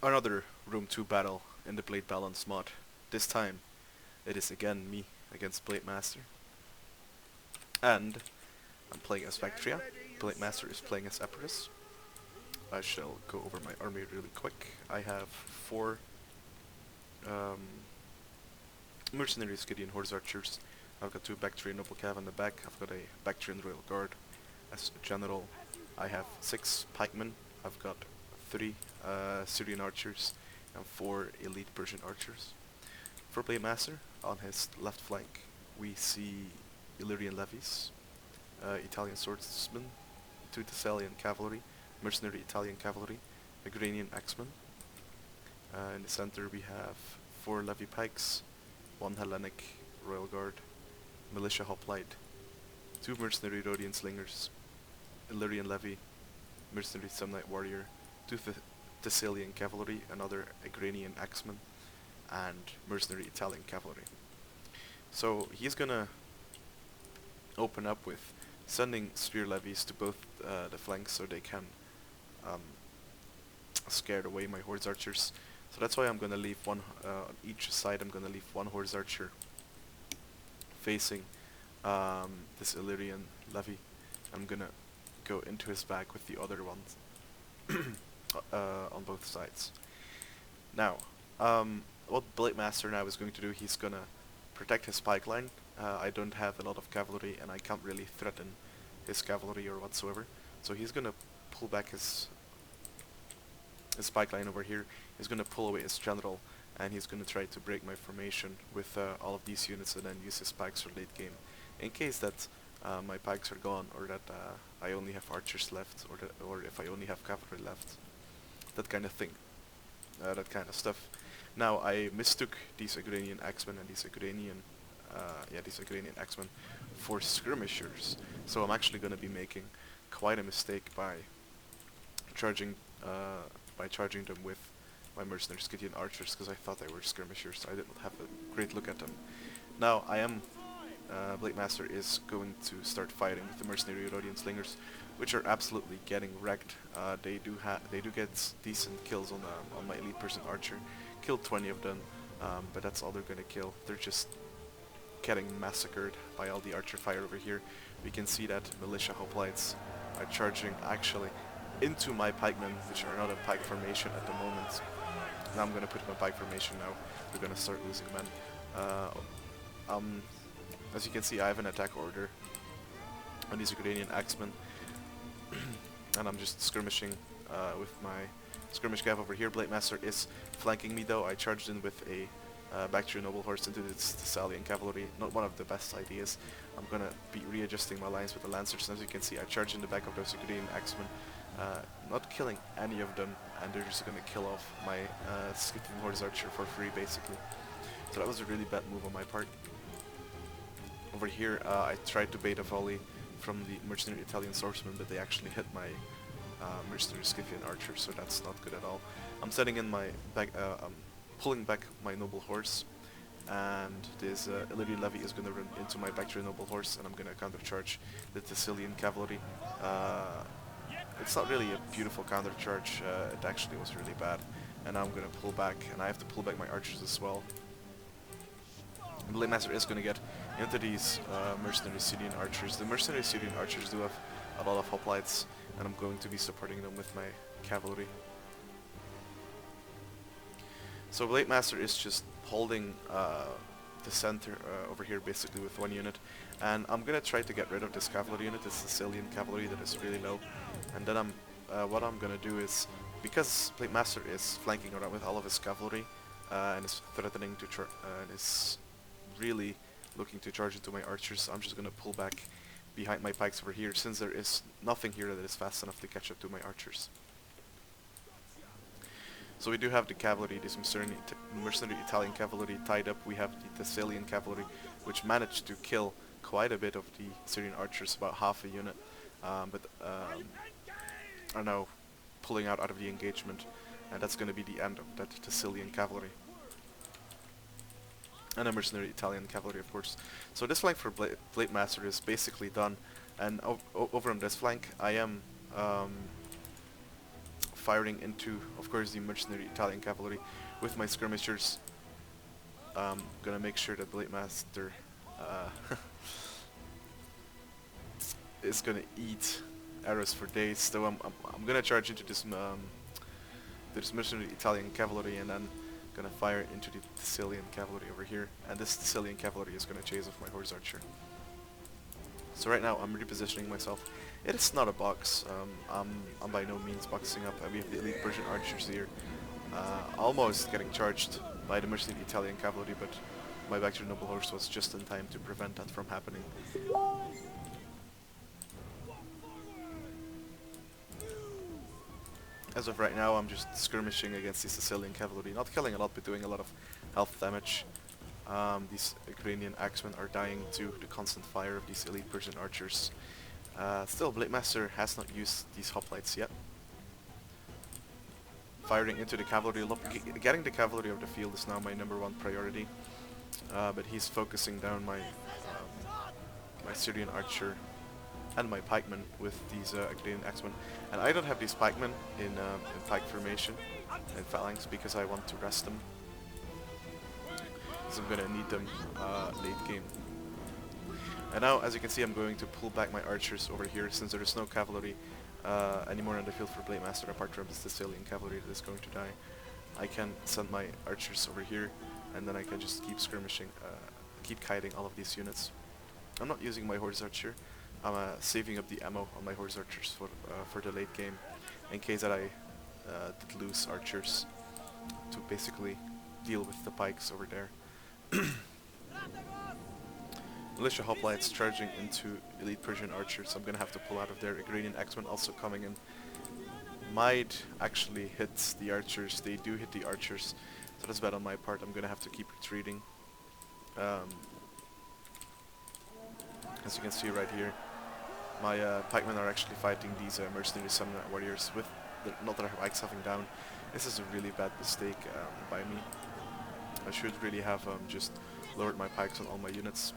Another Room 2 battle in the Blade Balance mod. This time, it is again me against Blade Master. And I'm playing as Baktria. Blade Master is playing as Epirus. I shall go over my army really quick. I have 4 um, Mercenary Scythian Horse Archers. I've got 2 Bactrian Noble Cav in the back. I've got a Bactrian Royal Guard as a general. I have 6 Pikemen. I've got 3 Syrian Archers and 4 Elite Persian Archers. For Blade Master, on his left flank, we see Illyrian Levies, Italian Swordsmen, 2 Thessalian Cavalry, Mercenary Italian Cavalry, Agranian Axemen. In the center we have 4 Levy Pikes, 1 Hellenic Royal Guard, Militia Hoplite, 2 Mercenary Rhodian Slingers, Illyrian Levy, Mercenary Samnite Warrior, 2 Thessalian Cavalry, another Agranian Axeman, and Mercenary Italian Cavalry. So he's gonna open up with sending Spear Levies to both the flanks so they can scare away my Horse Archers. So that's why I'm gonna leave one on each side. I'm gonna leave 1 Horse Archer facing this Illyrian Levy. I'm gonna go into his back with the other ones on both sides. Now, what Blade Master now is going to do, he's gonna protect his pike line. I don't have a lot of cavalry and I can't really threaten his cavalry or whatsoever. So he's gonna pull back his pike line over here. He's gonna pull away his general and he's gonna try to break my formation with all of these units and then use his pikes for late game. In case that my pikes are gone or that I only have archers left or if I only have cavalry left. That kind of thing. That kind of stuff. Now I mistook these Agranian Axemen and these Agranian Axemen for skirmishers. So I'm actually going to be making quite a mistake by charging them with my mercenary Scythian archers because I thought they were skirmishers. I didn't have a great look at them. Now Blade Master is going to start fighting with the mercenary Rhodian Slingers, which are absolutely getting wrecked. They do get decent kills on my elite person archer. Killed 20 of them, but that's all they're gonna kill. They're just getting massacred by all the archer fire over here. We can see that militia hoplites are charging actually into my pikemen, which are not in pike formation at the moment. Now I'm gonna put them in pike formation now. We're gonna start losing men. As you can see, I have an attack order on these Ukrainian Axemen, and I'm just skirmishing with my skirmish cav over here. Blade Master is flanking me though. I charged in with a Bactrian Noble Horse into this Thessalian Cavalry. Not one of the best ideas. I'm gonna be readjusting my lines with the Lancers, and as you can see, I charged in the back of those Ukrainian Axemen, not killing any of them, and they're just gonna kill off my Scythian Horse Archer for free, basically. So that was a really bad move on my part. Over here, I tried to bait a volley from the mercenary Italian swordsman, but they actually hit my mercenary Scythian archer, so that's not good at all. I'm setting in my back, pulling back my noble horse, and this Illyrian Levy is going to run into my Bactrian noble horse, and I'm going to countercharge the Thessalian cavalry. It's not really a beautiful countercharge, it actually was really bad, and now I'm going to pull back, and I have to pull back my archers as well. And Blade Master is going to get into these mercenary Syrian archers. The mercenary Syrian archers do have a lot of hoplites, and I'm going to be supporting them with my cavalry. So Blade Master is just holding the center over here basically with 1 unit, and I'm going to try to get rid of this cavalry unit, this Thessalian cavalry that is really low, and then what I'm going to do is, because Blade Master is flanking around with all of his cavalry and is threatening to and is really looking to charge into my archers, I'm just going to pull back behind my pikes over here, since there is nothing here that is fast enough to catch up to my archers. So we do have the cavalry, this mercenary Italian cavalry tied up. We have the Thessalian cavalry, which managed to kill quite a bit of the Syrian archers, about half a unit, but are now pulling out of the engagement, and that's going to be the end of that Thessalian cavalry. And a mercenary Italian cavalry, of course. So this flank for Blade Master is basically done, and over on this flank I am firing into, of course, the mercenary Italian cavalry with my skirmishers. Gonna make sure that Blade Master is gonna eat arrows for days. So I'm gonna charge into this mercenary Italian cavalry and then gonna fire into the Sicilian cavalry over here. And this Sicilian cavalry is gonna chase off my horse archer. So right now I'm repositioning myself. It is not a box. I'm by no means boxing up. We have the elite Persian archers here, almost getting charged by the mercenary Italian cavalry, but my Baktria noble horse was just in time to prevent that from happening. As of right now, I'm just skirmishing against the Sicilian cavalry, not killing a lot, but doing a lot of health damage. These Ukrainian axemen are dying to the constant fire of these elite Persian archers. Still, Blade Master has not used these hoplites yet. Firing into the cavalry, getting the cavalry of the field is now my #1 priority. But he's focusing down my my Syrian archer and my pikemen with these Ukrainian axemen. And I don't have these pikemen in pike formation and phalanx because I want to rest them. So I'm gonna need them late game. And now, as you can see, I'm going to pull back my archers over here since there is no cavalry anymore on the field for Blade Master apart from the Sicilian cavalry that is going to die. I can send my archers over here and then I can just keep skirmishing, keep kiting all of these units. I'm not using my horse archer. I'm saving up the ammo on my horse archers for the late game in case that I did lose archers to basically deal with the pikes over there. Militia hoplites charging into elite Persian archers. I'm gonna have to pull out of there. Ukrainian axemen also coming in. Might actually hit the archers. They do hit the archers, so that's bad on my part. I'm gonna have to keep retreating. As you can see right here, my pikemen are actually fighting these mercenary samurai warriors with not their pikes having down. This is a really bad mistake by me. I should really have just lowered my pikes on all my units.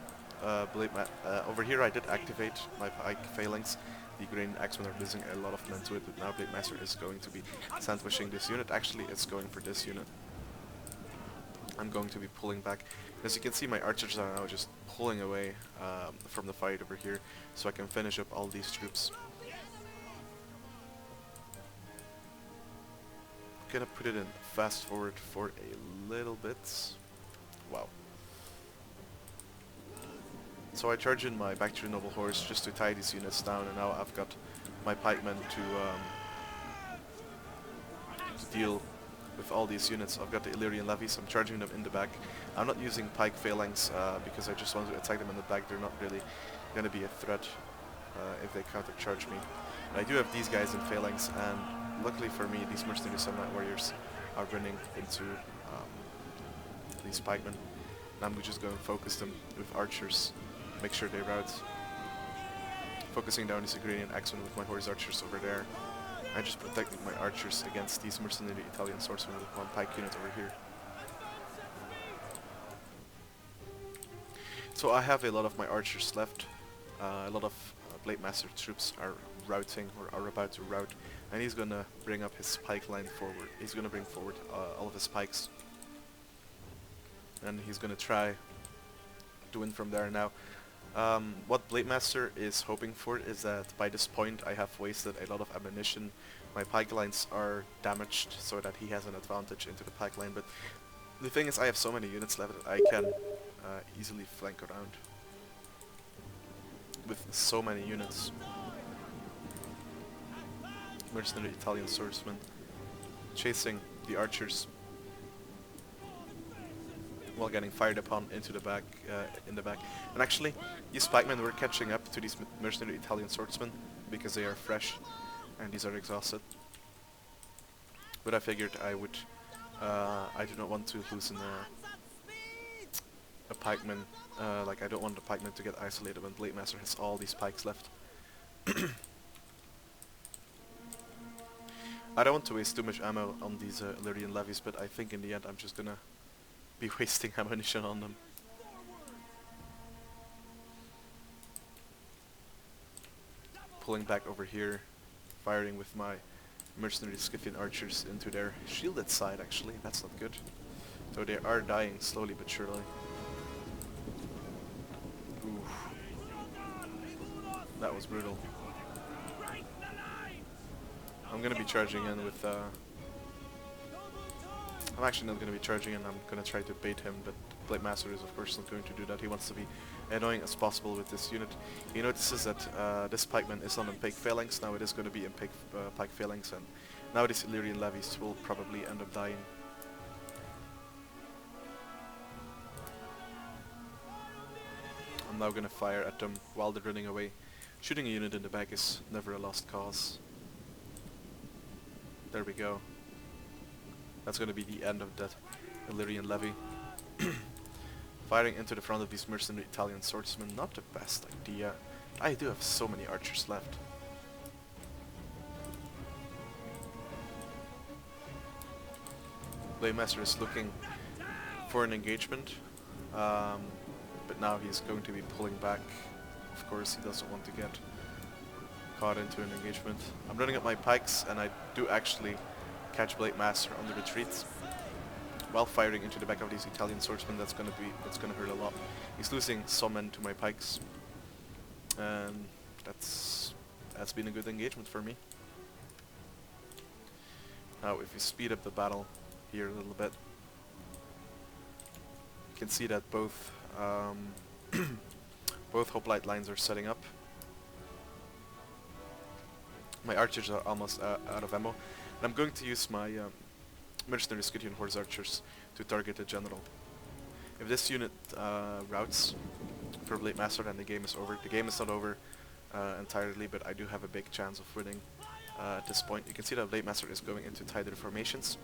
Over here I did activate my pike phalanx. The Ukrainian axemen are losing a lot of men to it, but now Blade Master is going to be sandwiching this unit. Actually, it's going for this unit. I'm going to be pulling back. As you can see, my archers are now just pulling away from the fight over here, so I can finish up all these troops. Gonna put it in fast forward for a little bit. Wow. So I charge in my Baktria noble horse just to tie these units down, and now I've got my pikemen to deal with all these units. I've got the Illyrian levies, I'm charging them in the back. I'm not using pike phalanx because I just want to attack them in the back. They're not really going to be a threat if they counter charge me. But I do have these guys in phalanx, and luckily for me, these mercenary samurai warriors are running into these pikemen. And I'm just going to focus them with archers, make sure they rout. Focusing down these Ukrainian axemen with my horse archers over there. I just protected my archers against these mercenary Italian swordsmen with one pike unit over here. So I have a lot of my archers left. A lot of Blade Master troops are routing or are about to rout, and he's gonna bring up his pike line forward. He's gonna bring forward all of his pikes, and he's gonna try to win from there. Now, what Blade Master is hoping for is that by this point I have wasted a lot of ammunition. My pike lines are damaged so that he has an advantage into the pike line, but the thing is I have so many units left that I can easily flank around with so many units. Mercenary Italian swordsmen chasing the archers while getting fired upon into the back, in the back. And actually, these pikemen were catching up to these mercenary Italian swordsmen because they are fresh and these are exhausted. But I figured I would, I do not want to loosen a pikeman, like I don't want the pikeman to get isolated when Blade Master has all these pikes left. I don't want to waste too much ammo on these Illyrian levies, but I think in the end I'm just gonna be wasting ammunition on them. Pulling back over here, firing with my mercenary Scythian archers into their shielded side, actually. That's not good. So they are dying slowly but surely. Oof. That was brutal. I'm gonna be charging in with I'm actually not gonna be charging in, I'm gonna try to bait him, but Blade Master is of course not going to do that. He wants to be annoying as possible with this unit. He notices that this pikeman is not in pike phalanx, now it is gonna be in pike phalanx, and now these Illyrian levies will probably end up dying. I'm now gonna fire at them while they're running away. Shooting a unit in the back is never a lost cause. There we go. That's gonna be the end of that Illyrian levy. Firing into the front of these mercenary Italian swordsmen, not the best idea. I do have so many archers left. Blade Master is looking for an engagement, but now he's going to be pulling back. Of course, he doesn't want to get caught into an engagement. I'm running up my pikes, and I do actually catch Blade Master on the retreat. While firing into the back of these Italian swordsmen, that's gonna hurt a lot. He's losing some men to my pikes, and that's been a good engagement for me. Now, if we speed up the battle here a little bit, you can see that both both hoplite lines are setting up. My archers are almost out of ammo, and I'm going to use my mercenary Scythian horse archers to target the general. If this unit routes for Blade Master, then the game is over. The game is not over entirely, but I do have a big chance of winning at this point. You can see that Blade Master is going into tighter formations.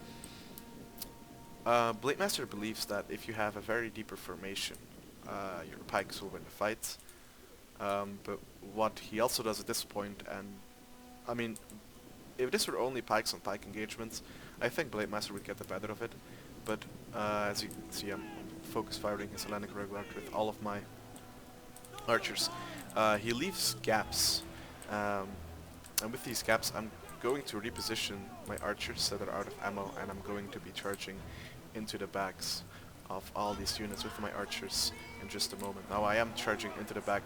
Blade Master believes that if you have a very deeper formation, your pikes will win the fight. But what he also does at this point, and I mean, if this were only pikes on pike engagements, I think Blade Master would get the better of it. But as you can see, I'm focus firing his Hellenic Royal Guard with all of my archers. He leaves gaps, and with these gaps I'm going to reposition my archers that are out of ammo, and I'm going to be charging into the backs of all these units with my archers in just a moment. Now I am charging into the back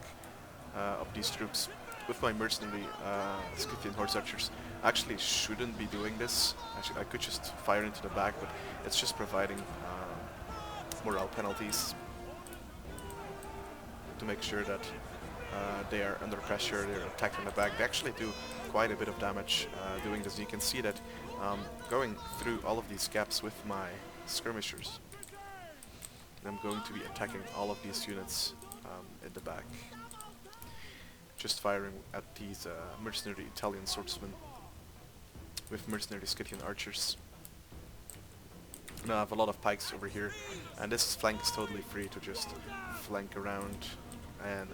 of these troops with my mercenary Scythian horse archers. I actually shouldn't be doing this. I could just fire into the back, but it's just providing morale penalties to make sure that they are under pressure, they're attacked from the back. They actually do quite a bit of damage doing this. You can see that going through all of these gaps with my skirmishers. And I'm going to be attacking all of these units in the back. Just firing at these mercenary Italian swordsmen with mercenary Scythian archers. Now I have a lot of pikes over here, and this flank is totally free to just flank around and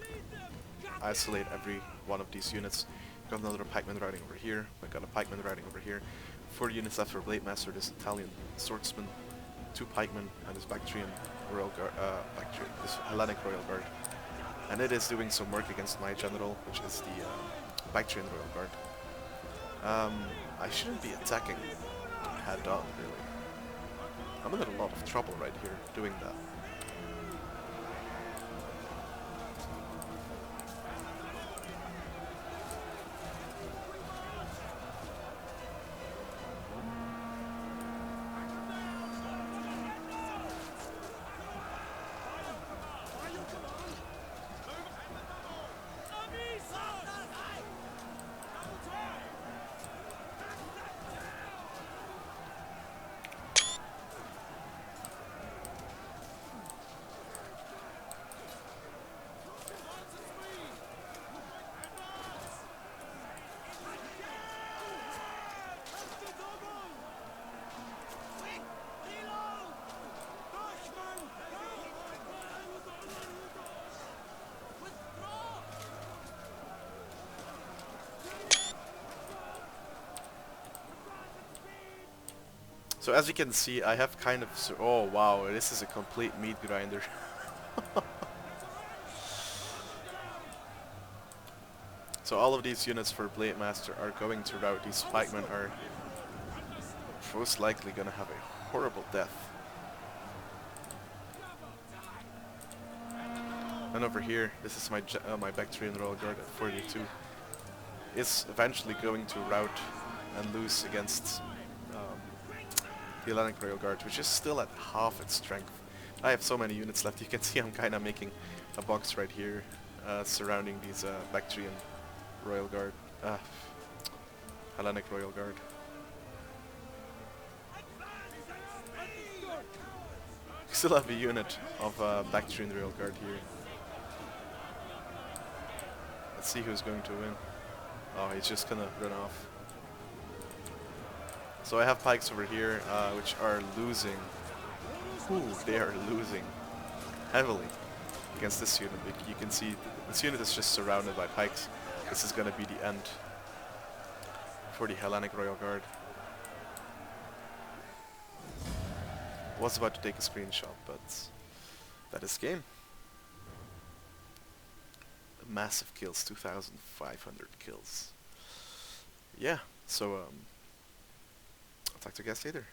isolate every one of these units. Got another pikeman riding over here, I got a pikeman riding over here. 4 units left for Blade Master, this Italian swordsman, 2 pikemen, and this Bactrian Royal Guard, this Hellenic Royal Guard. And it is doing some work against my general, which is the Bactrian Royal Guard. I shouldn't be attacking head on, really. I'm in a lot of trouble right here doing that. So as you can see, I have kind of... oh wow, this is a complete meat grinder. So all of these units for Blade Master are going to rout. These pikemen are most likely gonna have a horrible death. And over here, this is my my Bactrian Royal Guard at 42. Is eventually going to rout and lose against the Hellenic Royal Guard, which is still at half its strength. I have so many units left. You can see I'm kind of making a box right here surrounding these Bactrian Royal Guard, Hellenic Royal Guard. We still have a unit of Bactrian Royal Guard here. Let's see who's going to win. Oh, he's just gonna run off. So I have pikes over here, which are losing. Ooh, they are losing heavily against this unit. You can see this unit is just surrounded by pikes. This is gonna be the end for the Hellenic Royal Guard. I was about to take a screenshot, but that is game. Massive kills, 2,500 kills. Yeah, so I'll talk to you guys later.